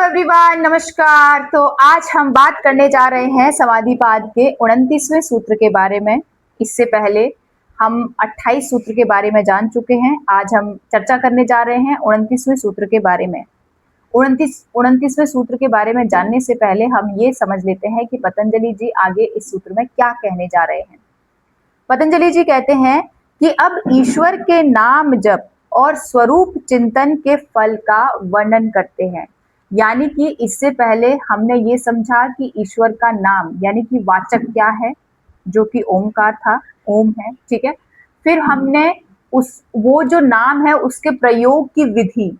Everyone, नमस्कार। तो आज हम बात करने जा रहे हैं समाधिपाद के 29वें सूत्र के बारे में। इससे पहले हम 28 सूत्र के बारे में जान चुके हैं। आज हम चर्चा करने जा रहे हैं 29वें सूत्र के बारे में। 29वें सूत्र के बारे में जानने से पहले हम ये समझ लेते हैं कि पतंजलि जी आगे इस सूत्र में क्या कहने जा रहे हैं। पतंजलि जी कहते हैं कि अब ईश्वर के नाम जप और स्वरूप चिंतन के फल का वर्णन करते हैं। यानी कि इससे पहले हमने ये समझा कि ईश्वर का नाम यानी कि वाचक क्या है, जो कि ओमकार था, ओम है, ठीक है। फिर हमने वो जो नाम है उसके प्रयोग की विधि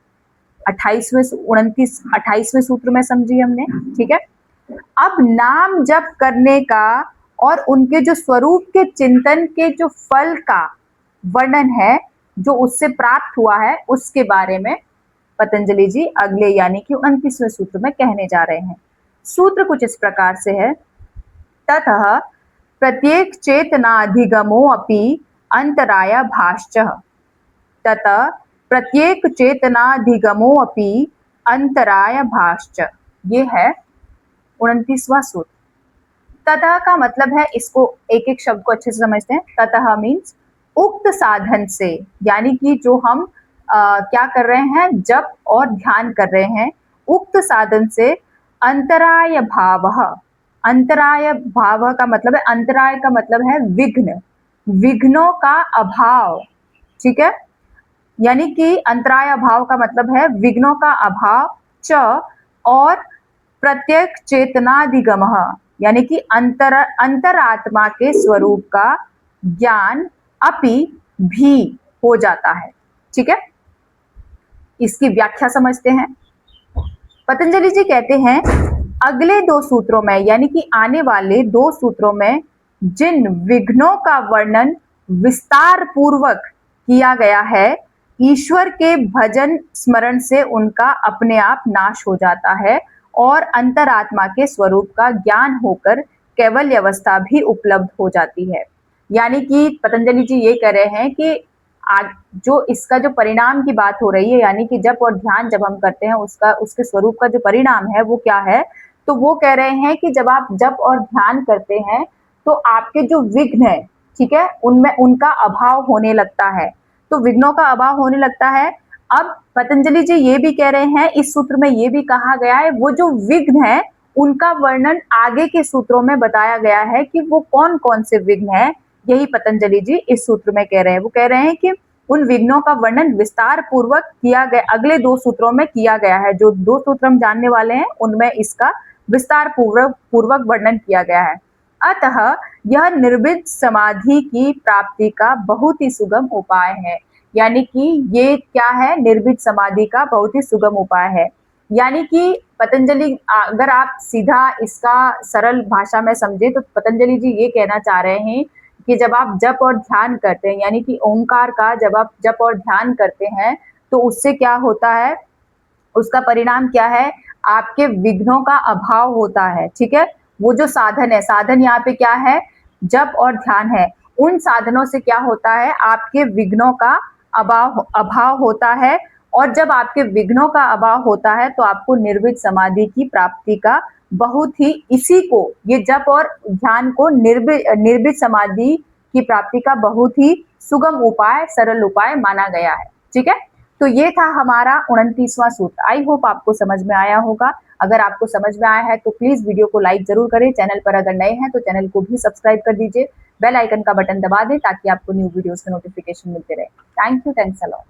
28वें सूत्र में समझी हमने, ठीक है। अब नाम जप करने का और उनके जो स्वरूप के चिंतन के जो फल का वर्णन है, जो उससे प्राप्त हुआ है, उसके बारे में पतंजलि जी अगले यानी कि 29वें सूत्र में कहने जा रहे हैं। सूत्र कुछ इस प्रकार से है। ततः प्रत्येक चेतनाधिगमो अपि अंतराय भाश्च। ततः प्रत्येक चेतनाधिगमो अपि अंतराय भाश्च। ये है 29वां सूत्र। ततः का मतलब है, इसको एक एक शब्द को अच्छे से समझते हैं। ततः मीन्स उक्त साधन से, यानी कि जो हम क्या कर रहे हैं, जप और ध्यान कर रहे हैं, उक्त साधन से अंतराय भाव। अंतराय भाव का मतलब है, अंतराय का मतलब है विघ्न, विघ्नों का अभाव, ठीक है। यानी कि अंतराय अभाव का मतलब है विघ्नों का अभाव च, और प्रत्येक चेतनाधिगम यानी कि अंतरात्मा के स्वरूप का ज्ञान अपि भी हो जाता है, ठीक है। इसकी व्याख्या समझते हैं। पतंजलि जी कहते हैं अगले दो सूत्रों में यानी कि आने वाले दो सूत्रों में जिन विघ्नों का वर्णन विस्तार पूर्वक किया गया है, ईश्वर के भजन स्मरण से उनका अपने आप नाश हो जाता है और अंतरात्मा के स्वरूप का ज्ञान होकर कैवल्य अवस्था भी उपलब्ध हो जाती है। यानी कि पतंजलि जी ये कह रहे हैं कि जो इसका जो परिणाम की बात हो रही है, यानी कि जप और ध्यान जब हम करते हैं उसके स्वरूप का जो परिणाम है वो क्या है, तो वो कह रहे हैं कि जब आप जप और ध्यान करते हैं तो आपके जो विघ्न है, ठीक है, उनमें उनका अभाव होने लगता है। तो विघ्नों का अभाव होने लगता है। अब पतंजलि जी ये भी कह रहे हैं, इस सूत्र में ये भी कहा गया है, वो जो विघ्न है उनका वर्णन आगे के सूत्रों में बताया गया है कि वो कौन कौन से विघ्न है। यही पतंजलि जी इस सूत्र में कह रहे हैं। वो कह रहे हैं कि उन विघ्नों का वर्णन विस्तार पूर्वक किया गया, अगले दो सूत्रों में किया गया है। जो दो सूत्र हम जानने वाले हैं उनमें इसका विस्तार पूर्वक वर्णन किया गया है। अतः यह निर्विद समाधि की प्राप्ति का बहुत ही सुगम उपाय है। यानी कि ये क्या है, निर्विद समाधि का बहुत ही सुगम उपाय है। यानी कि पतंजलि, अगर आप सीधा इसका सरल भाषा में समझे तो पतंजलि जी ये कहना चाह रहे हैं कि जब आप जप और ध्यान करते हैं, यानी कि ओंकार का जब आप जप और ध्यान करते हैं तो उससे क्या होता है, उसका परिणाम क्या है, आपके विघ्नों का अभाव होता है, ठीक है। वो जो साधन है, साधन यहाँ पे क्या है, जप और ध्यान है। उन साधनों से क्या होता है, आपके विघ्नों का अभाव होता है, और जब आपके विघ्नों का अभाव होता है तो आपको निर्विघ्न समाधि की प्राप्ति का बहुत ही, इसी को, ये जप और ध्यान को निर्विघ्न समाधि की प्राप्ति का बहुत ही सुगम उपाय, सरल उपाय माना गया है, ठीक है। तो ये था हमारा 29वां सूत्र। आई होप आपको समझ में आया होगा। अगर आपको समझ में आया है तो प्लीज वीडियो को लाइक जरूर करें। चैनल पर अगर नए हैं तो चैनल को भी सब्सक्राइब कर दीजिए। बेल आइकन का बटन दबा दें ताकि आपको न्यू वीडियोस के नोटिफिकेशन मिलते रहे। Thank you, thanks a lot.